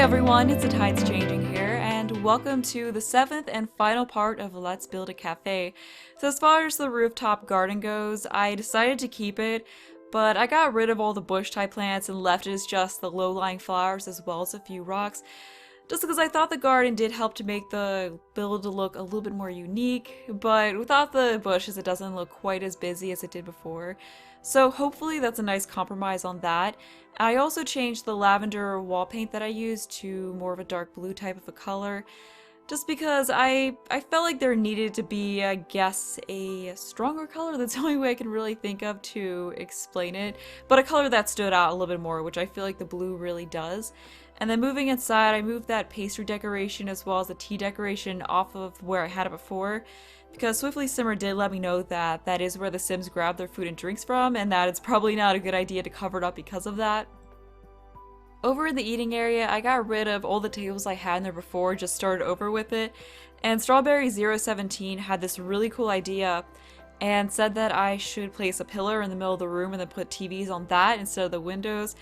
everyone, it's the Tides Changing here, and welcome to the 7th and final part of Let's Build a Cafe. So as far as the rooftop garden goes, I decided to keep it, but I got rid of all the bush type plants and left it as just the low-lying flowers as well as a few rocks, just because I thought the garden did help to make the build look a little bit more unique, but without the bushes it doesn't look quite as busy as it did before. So hopefully that's a nice compromise on that. I also changed the lavender wall paint that I used to more of a dark blue type of a color, just because I felt like there needed to be, I guess, a stronger color. That's the only way I can really think of to explain it, but a color that stood out a little bit more, which I feel like the blue really does. And then moving inside, I moved that pastry decoration as well as the tea decoration off of where I had it before, because Swiftly Simmer did let me know that that is where the Sims grab their food and drinks from, and that it's probably not a good idea to cover it up because of that. Over in the eating area, I got rid of all the tables I had in there before, just started over with it, and Strawberry017 had this really cool idea and said that I should place a pillar in the middle of the room and then put TVs on that instead of the windows.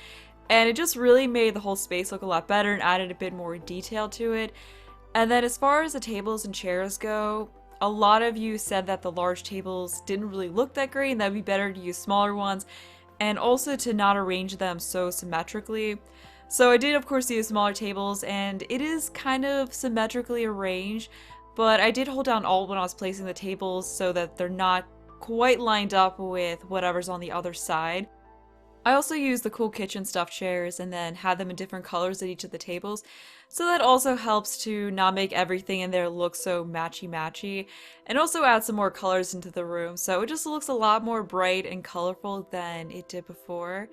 And it just really made the whole space look a lot better and added a bit more detail to it. And then as far as the tables and chairs go, a lot of you said that the large tables didn't really look that great and that would be better to use smaller ones, and also to not arrange them so symmetrically. So I did of course use smaller tables, and it is kind of symmetrically arranged, but I did hold down Alt when I was placing the tables so that they're not quite lined up with whatever's on the other side. I also used the cool kitchen stuffed chairs and then had them in different colors at each of the tables, so that also helps to not make everything in there look so matchy-matchy, and also add some more colors into the room, so it just looks a lot more bright and colorful than it did before.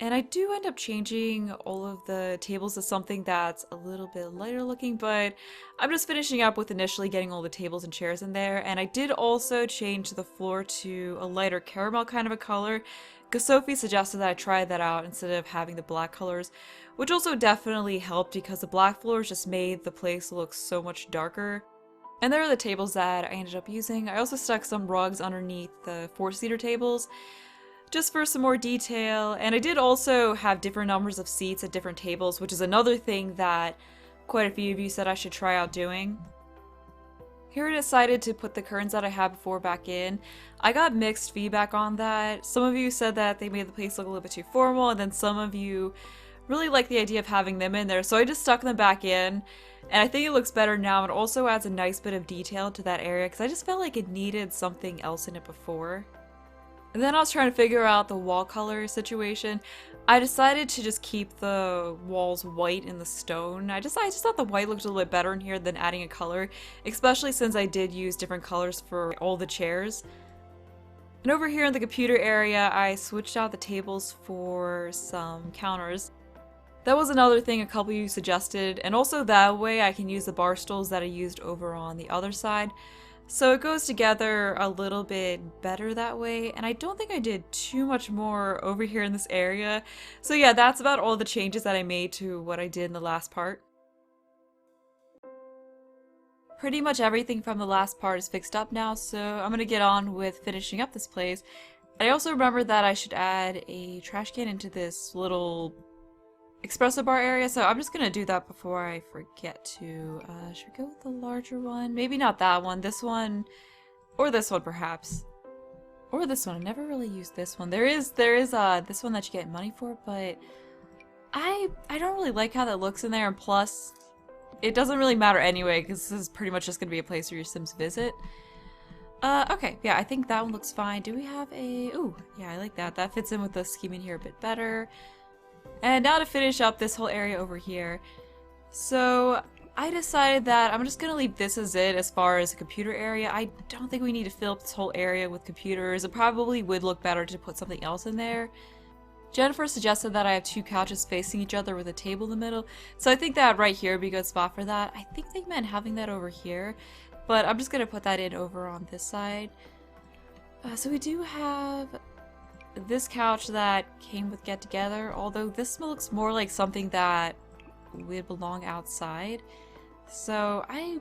And I do end up changing all of the tables to something that's a little bit lighter looking, but I'm just finishing up with initially getting all the tables and chairs in there. And I did also change the floor to a lighter caramel kind of a color, because Sophie suggested that I try that out instead of having the black colors, which also definitely helped because the black floors just made the place look so much darker. And there are the tables that I ended up using. I also stuck some rugs underneath the 4-seater tables, just for some more detail, and I did also have different numbers of seats at different tables, which is another thing that quite a few of you said I should try out doing. Here I decided to put the curtains that I had before back in. I got mixed feedback on that. Some of you said that they made the place look a little bit too formal, and then some of you really liked the idea of having them in there, so I just stuck them back in, and I think it looks better now. It also adds a nice bit of detail to that area, because I just felt like it needed something else in it before. And then I was trying to figure out the wall color situation. I decided to just keep the walls white in the stone. I just thought the white looked a little bit better in here than adding a color, especially since I did use different colors for all the chairs. And over here in the computer area, I switched out the tables for some counters. That was another thing a couple of you suggested, and also that way I can use the bar stools that I used over on the other side. So it goes together a little bit better that way, and I don't think I did too much more over here in this area. So yeah, that's about all the changes that I made to what I did in the last part. Pretty much everything from the last part is fixed up now, so I'm gonna get on with finishing up this place. I also remembered that I should add a trash can into this little espresso bar area, so I'm just gonna do that before I forget to. Should we go with the larger one? Maybe not that one, this one, or this one perhaps. Or this one. I never really used this one. There is this one that you get money for, but I don't really like how that looks in there, and plus it doesn't really matter anyway because this is pretty much just gonna be a place where your Sims visit. Okay, yeah, I think that one looks fine. Do we have a... Ooh, yeah, I like that. That fits in with the scheme in here a bit better. And now to finish up this whole area over here. So I decided that I'm just gonna leave this as it as far as the computer area. I don't think we need to fill up this whole area with computers. It probably would look better to put something else in there. Jennifer suggested that I have 2 couches facing each other with a table in the middle, so I think that right here would be a good spot for that. I think they meant having that over here, but I'm just gonna put that in over on this side. So we do have this couch that came with Get Together, although this looks more like something that would belong outside. So I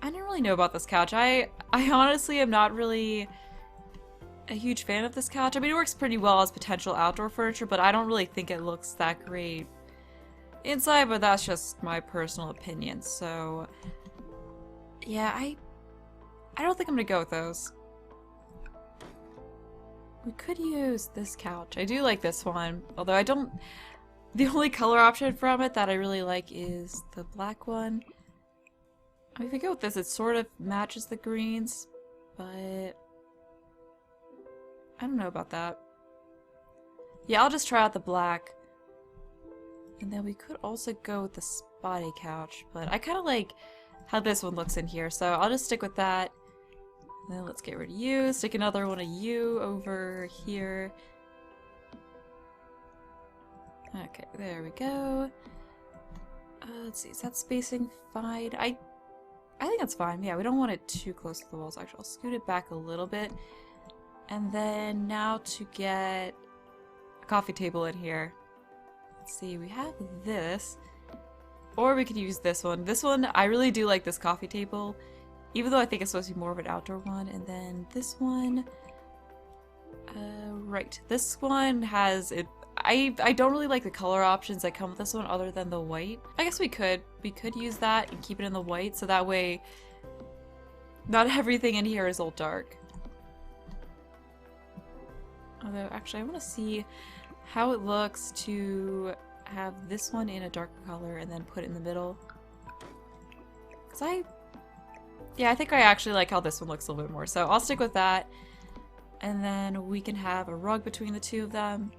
don't really know about this couch. I honestly am not really a huge fan of this couch. I mean, it works pretty well as potential outdoor furniture, but I don't really think it looks that great inside, but that's just my personal opinion. So yeah, I don't think I'm gonna go with those. We could use this couch. I do like this one, although I don't. The only color option from it that I really like is the black one. I mean, if we go with this, it sort of matches the greens, but I don't know about that. Yeah, I'll just try out the black. And then we could also go with the spotty couch, but I kind of like how this one looks in here, so I'll just stick with that. And then let's get rid of you, stick another one of you over here. Okay, there we go. Let's see, is that spacing fine? I think that's fine. Yeah, we don't want it too close to the walls. Actually, I'll scoot it back a little bit. And then now to get a coffee table in here. Let's see, we have this. Or we could use this one. This one, I really do like this coffee table. Even though I think it's supposed to be more of an outdoor one. And then this one... right. This one has... I don't really like the color options that come with this one other than the white. I guess we could. We could use that and keep it in the white so that way not everything in here is all dark. Although, actually, I want to see how it looks to have this one in a darker color and then put it in the middle. Because yeah, I think I actually like how this one looks a little bit more. So I'll stick with that. And then we can have a rug between the two of them.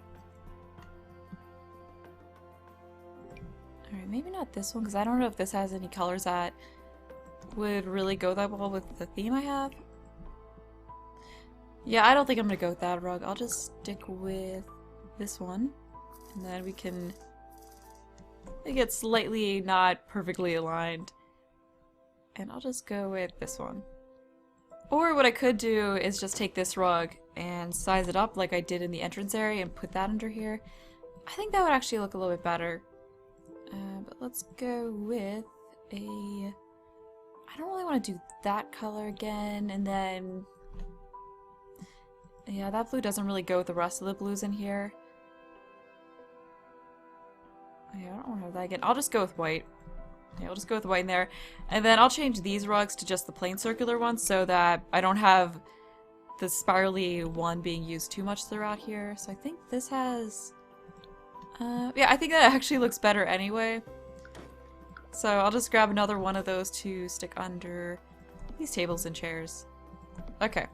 Alright, maybe not this one, because I don't know if this has any colors that would really go that well with the theme I have. Yeah, I don't think I'm going to go with that rug. I'll just stick with this one. And then we can make it slightly not perfectly aligned. And I'll just go with this one. Or what I could do is just take this rug and size it up like I did in the entrance area and put that under here. I think that would actually look a little bit better. But let's go with a... I don't really want to do that color again, and then... yeah, that blue doesn't really go with the rest of the blues in here. Yeah, I don't want to have that again. I'll just go with white. Yeah, I'll just go with white in there. And then I'll change these rugs to just the plain circular ones so that I don't have the spirally one being used too much throughout here. So I think this has... yeah, I think that actually looks better anyway. So I'll just grab another one of those to stick under these tables and chairs. Okay.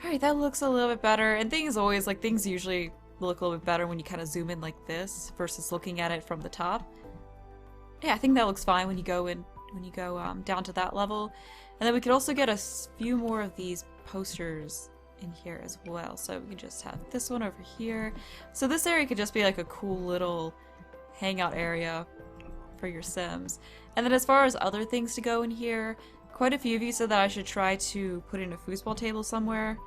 Alright, that looks a little bit better. And things always, like, things usually look a little bit better when you kind of zoom in like this versus looking at it from the top. Yeah, I think that looks fine when you go down to that level. And then we could also get a few more of these posters in here as well. So we can just have this one over here. So this area could just be like a cool little hangout area for your Sims. And then as far as other things to go in here, quite a few of you said that I should try to put in a foosball table somewhere.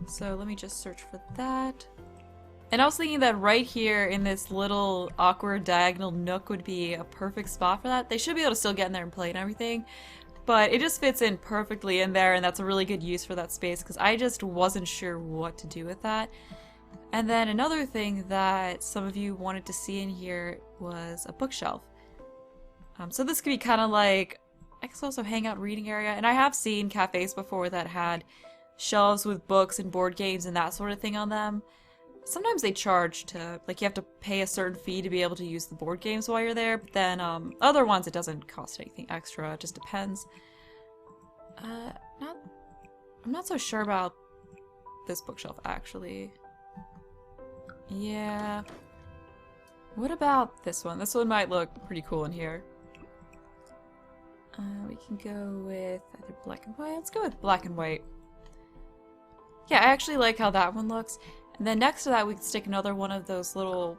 So let me just search for that. And I was thinking that right here in this little awkward diagonal nook would be a perfect spot for that. They should be able to still get in there and play and everything. But it just fits in perfectly in there, and that's a really good use for that space because I just wasn't sure what to do with that. And then another thing that some of you wanted to see in here was a bookshelf. So this could be kind of like, I guess also hangout reading area. And I have seen cafes before that had shelves with books and board games and that sort of thing on them. Sometimes they charge to, like, you have to pay a certain fee to be able to use the board games while you're there, but then other ones it doesn't cost anything extra, it just depends. I'm not so sure about this bookshelf actually. Yeah. What about this one? This one might look pretty cool in here. We can go with either black and white. Let's go with black and white. Yeah, I actually like how that one looks. And then next to that, we can stick another one of those little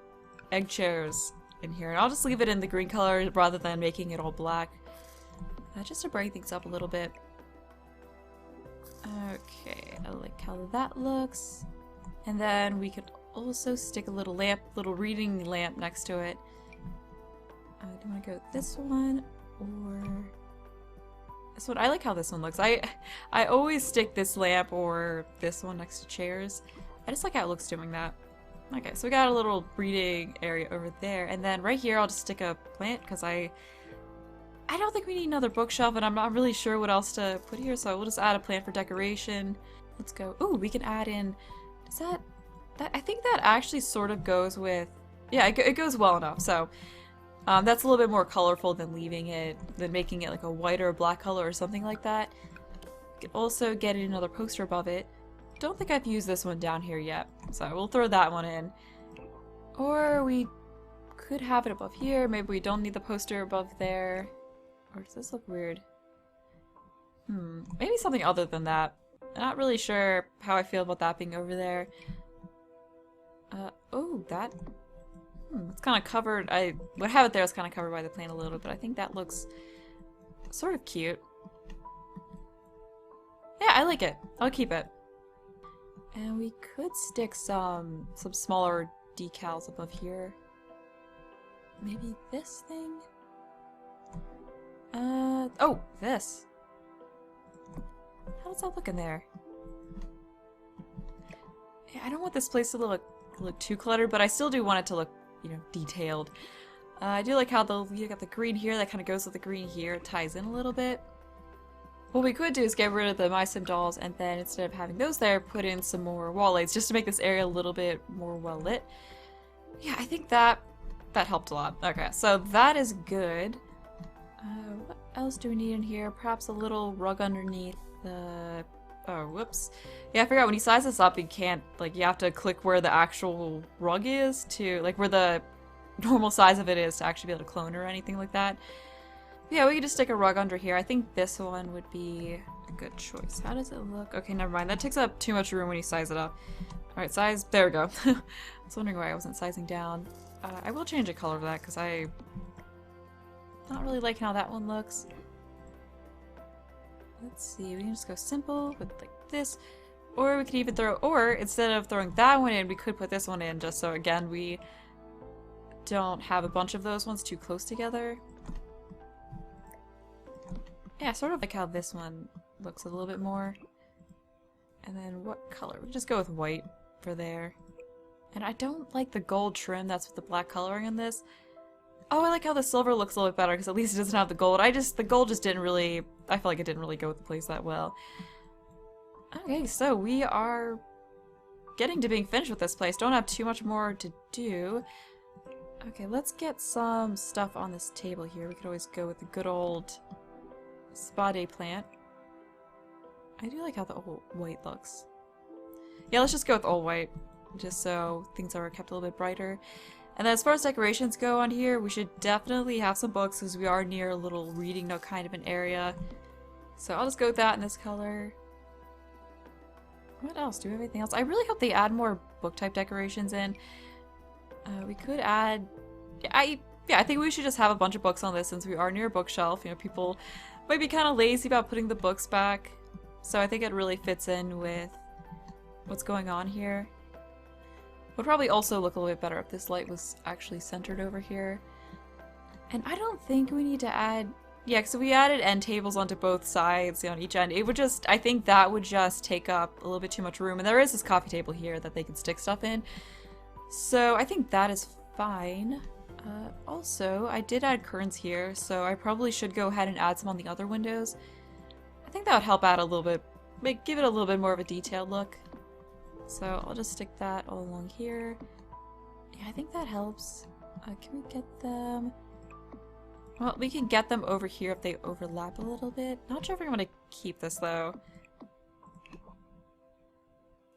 egg chairs in here. And I'll just leave it in the green color rather than making it all black. Just to brighten things up a little bit. Okay, I like how that looks. And then we could also stick a little lamp, little reading lamp next to it. Do you want to go with this one or this one? I like how this one looks. I always stick this lamp or this one next to chairs. I just like how it looks doing that. Okay, so we got a little reading area over there, and then right here I'll just stick a plant because I don't think we need another bookshelf, and I'm not really sure what else to put here, so we'll just add a plant for decoration. Let's go. Ooh, we can add in. Does that I think that actually sort of goes with. Yeah, it goes well enough. So that's a little bit more colorful than making it like a white or a black color or something like that. We can also get another poster above it. Don't think I've used this one down here yet, so we'll throw that one in. Or we could have it above here. Maybe we don't need the poster above there. Or does this look weird? Maybe something other than that. I'm not really sure how I feel about that being over there. Oh, that... it's kind of covered. I would have it there. It's kind of covered by the plant a little, but I think that looks sort of cute. Yeah, I like it. I'll keep it. And we could stick some smaller decals above here. Maybe this thing? Oh, this. How does that look in there? Yeah, I don't want this place to look too cluttered, but I still do want it to look, you know, detailed. I do like how you got the green here, that kind of goes with the green here, it ties in a little bit. What we could do is get rid of the My Sim dolls, and then instead of having those there, put in some more wall lights, just to make this area a little bit more well lit. Yeah, I think that helped a lot. Okay, so that is good. What else do we need in here? Perhaps a little rug underneath the... Oh, whoops. Yeah, I forgot, when you size this up, you can't, like, you have to click where the actual rug is to, like, where the normal size of it is to actually be able to clone or anything like that. Yeah, we could just stick a rug under here. I think this one would be a good choice. How does it look? Okay, never mind. That takes up too much room when you size it up. Alright, size. There we go. I was wondering why I wasn't sizing down. I will change the color of that because I'm not really liking how that one looks. Let's see. We can just go simple with like this. Or we could even or instead of throwing that one in, we could put this one in just so, again, we don't have a bunch of those ones too close together. Yeah, sort of like how this one looks a little bit more. And then what color? We can just go with white for there. And I don't like the gold trim that's with the black coloring in this. Oh, I like how the silver looks a little bit better because at least it doesn't have the gold. The gold just didn't really, I feel like it didn't really go with the place that well. Okay, so we are getting to being finished with this place. Don't have too much more to do. Okay, let's get some stuff on this table here. We could always go with the good old spa day plant. I do like how the old white looks. Yeah, let's just go with all white, just so things are kept a little bit brighter. And then as far as decorations go on here, we should definitely have some books because we are near a little reading nook kind of an area. So I'll just go with that in this color. What else? Do we have anything else? I really hope they add more book type decorations in. We could add... I think we should just have a bunch of books on this since we are near a bookshelf. You know, people might be kind of lazy about putting the books back. So I think it really fits in with what's going on here. Would probably also look a little bit better if this light was actually centered over here. And I don't think we need to add... Yeah, so we added end tables onto both sides, on each end. It would just... I think that would just take up a little bit too much room. And there is this coffee table here that they can stick stuff in. So I think that is fine. Also, I did add curtains here, so I probably should go ahead and add some on the other windows. I think that would help out a little bit, give it a little bit more of a detailed look. So I'll just stick that all along here. Yeah, I think that helps. Can we get them? Well, we can get them over here if they overlap a little bit. Not sure if I'm going to keep this though.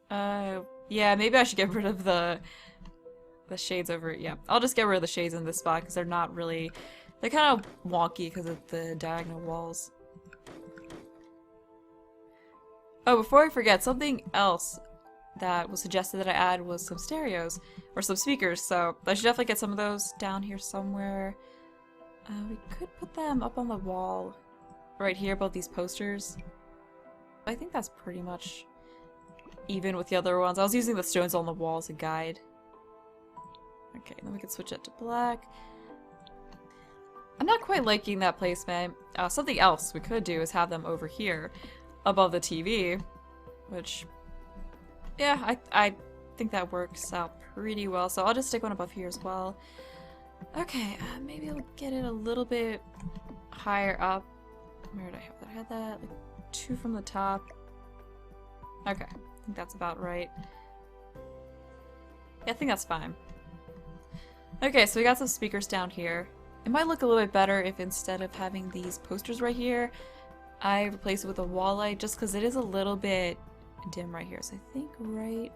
Yeah, maybe I should get rid of the shades over it. Yeah, I'll just get rid of the shades in this spot because they're not really... They're kind of wonky because of the diagonal walls. Oh, before I forget, something else that was suggested that I add was some stereos, or some speakers, so I should definitely get some of those down here somewhere. We could put them up on the wall right here above these posters. I think that's pretty much even with the other ones. I was using the stones on the wall as a guide. Okay, then we can switch it to black. I'm not quite liking that placement. Something else we could do is have them over here above the TV, which, yeah, I think that works out pretty well. So I'll just stick one above here as well. Okay, maybe I'll get it a little bit higher up. Where did I have that? I had that like 2 from the top. Okay, I think that's about right. Yeah, I think that's fine. Okay, so we got some speakers down here. It might look a little bit better if instead of having these posters right here, I replace it with a wall light, just because it is a little bit dim right here. So I think right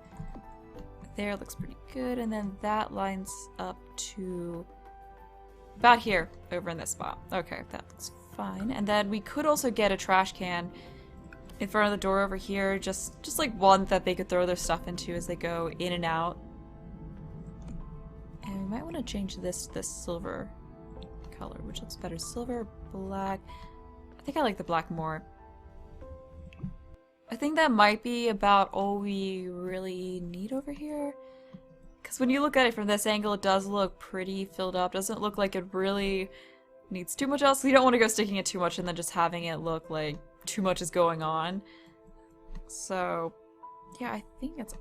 there looks pretty good, and then that lines up to about here over in this spot. Okay, that looks fine. And then we could also get a trash can in front of the door over here, just like one that they could throw their stuff into as they go in and out. And we might want to change this to this silver color, which looks better. Silver, black. I think I like the black more. I think that might be about all we really need over here. Because when you look at it from this angle, it does look pretty filled up. Doesn't look like it really needs too much else. So you don't want to go sticking it too much and then just having it look like too much is going on. So, yeah, I think it's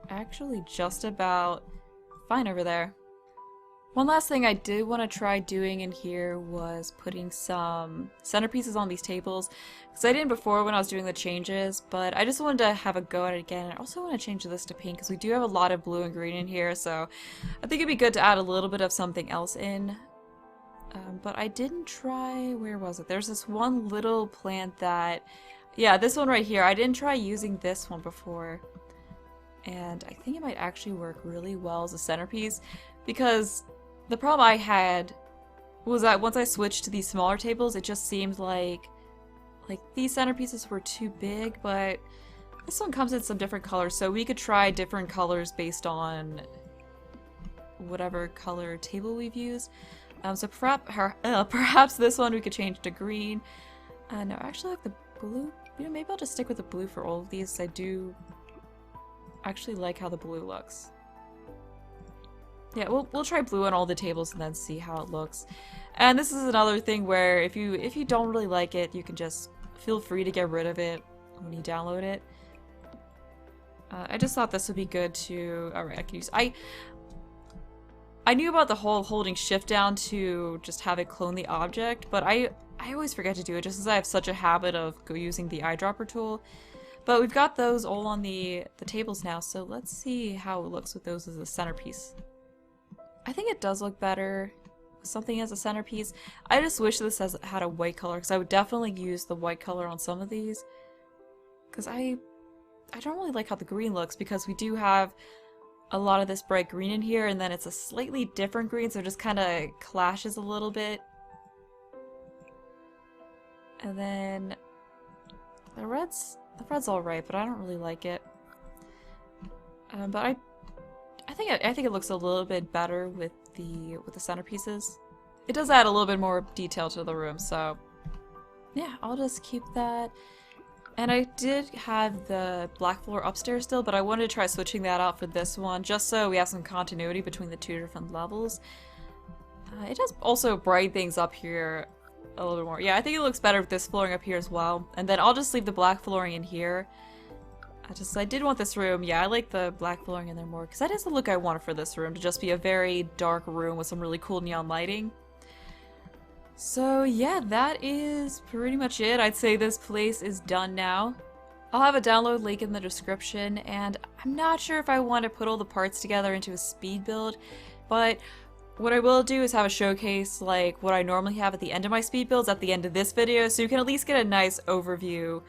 actually just about fine over there. One last thing I did want to try doing in here was putting some centerpieces on these tables, because I didn't before when I was doing the changes, but I just wanted to have a go at it again. I also want to change this to pink because we do have a lot of blue and green in here, so I think it'd be good to add a little bit of something else in. But I didn't try, where was it? There's this one little plant that, yeah, this one right here. I didn't try using this one before, and I think it might actually work really well as a centerpiece, because the problem I had was that once I switched to these smaller tables, it just seemed like these centerpieces were too big, but this one comes in some different colors, so we could try different colors based on whatever color table we've used. So perhaps this one we could change to green. No, I actually like the blue. You know, maybe I'll just stick with the blue for all of these. I do actually like how the blue looks. Yeah, we'll try blue on all the tables and then see how it looks. And this is another thing where if you don't really like it, you can just feel free to get rid of it when you download it. I just thought this would be good to. Alright, I can use. I knew about the whole holding shift down to just have it clone the object, but I always forget to do it just because I have such a habit of using the eyedropper tool. But we've got those all on the tables now, so let's see how it looks with those as a centerpiece. I think it does look better with something as a centerpiece. I just wish this had a white color, because I would definitely use the white color on some of these. Because I don't really like how the green looks, because we do have a lot of this bright green in here, and then it's a slightly different green, so it just kind of clashes a little bit. And then the red's alright, but I don't really like it. But I think it looks a little bit better with the centerpieces. It does add a little bit more detail to the room, so yeah, I'll just keep that. And I did have the black floor upstairs still, but I wanted to try switching that out for this one, just so we have some continuity between the 2 different levels. It does also brighten things up here a little bit more. Yeah, I think it looks better with this flooring up here as well. And then I'll just leave the black flooring in here. I did want this room. Yeah, I like the black flooring in there more, because that is the look I wanted for this room, to just be a very dark room with some really cool neon lighting. So yeah, that is pretty much it. I'd say this place is done now. I'll have a download link in the description, and I'm not sure if I want to put all the parts together into a speed build, but what I will do is have a showcase like what I normally have at the end of my speed builds at the end of this video, so you can at least get a nice overview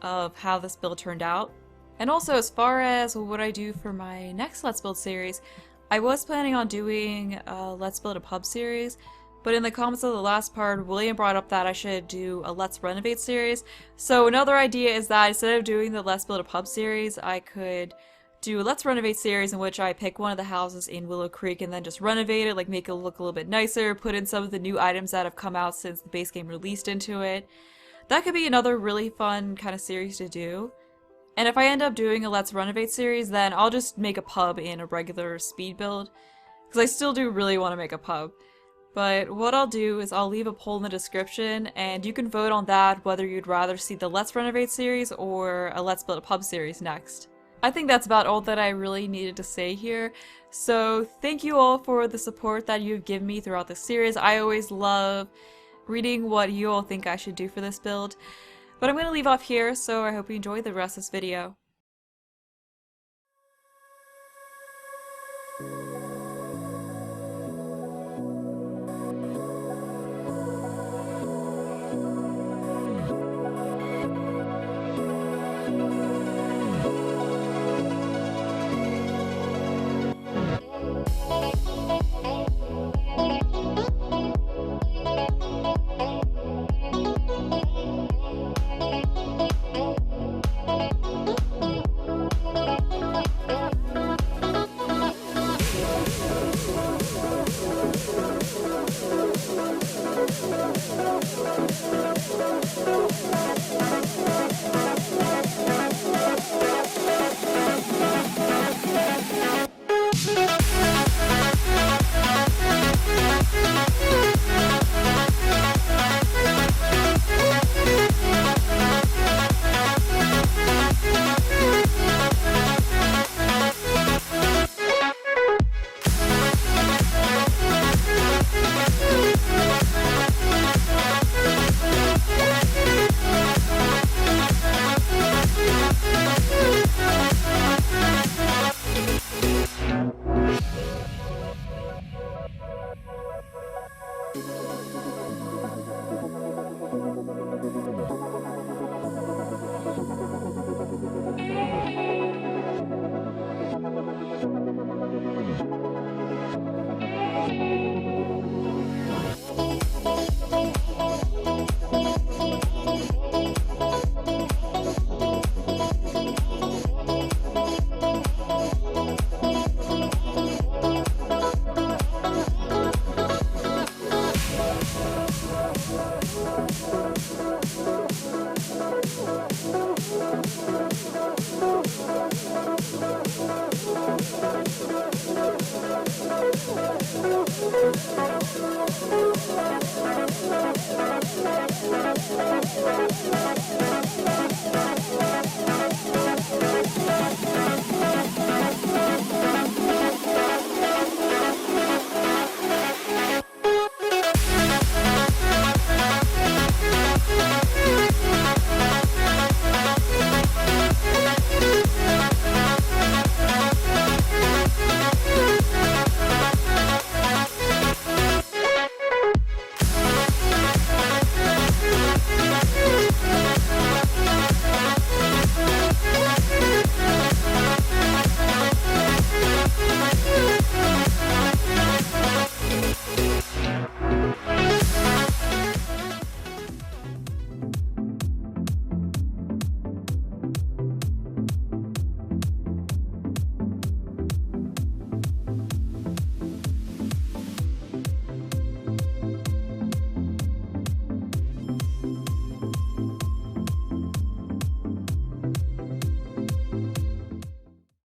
of how this build turned out. And also, as far as what I do for my next Let's Build series, I was planning on doing a Let's Build a Pub series, but in the comments of the last part, William brought up that I should do a Let's Renovate series. So another idea is that instead of doing the Let's Build a Pub series, I could do a Let's Renovate series in which I pick one of the houses in Willow Creek and then just renovate it, like make it look a little bit nicer, put in some of the new items that have come out since the base game released into it. That could be another really fun kind of series to do. And if I end up doing a Let's Renovate series, then I'll just make a pub in a regular speed build, because I still do really want to make a pub. But what I'll do is I'll leave a poll in the description, and you can vote on that whether you'd rather see the Let's Renovate series or a Let's Build a Pub series next. I think that's about all that I really needed to say here. So thank you all for the support that you've given me throughout this series. I always love reading what you all think I should do for this build. But I'm going to leave off here, so I hope you enjoy the rest of this video.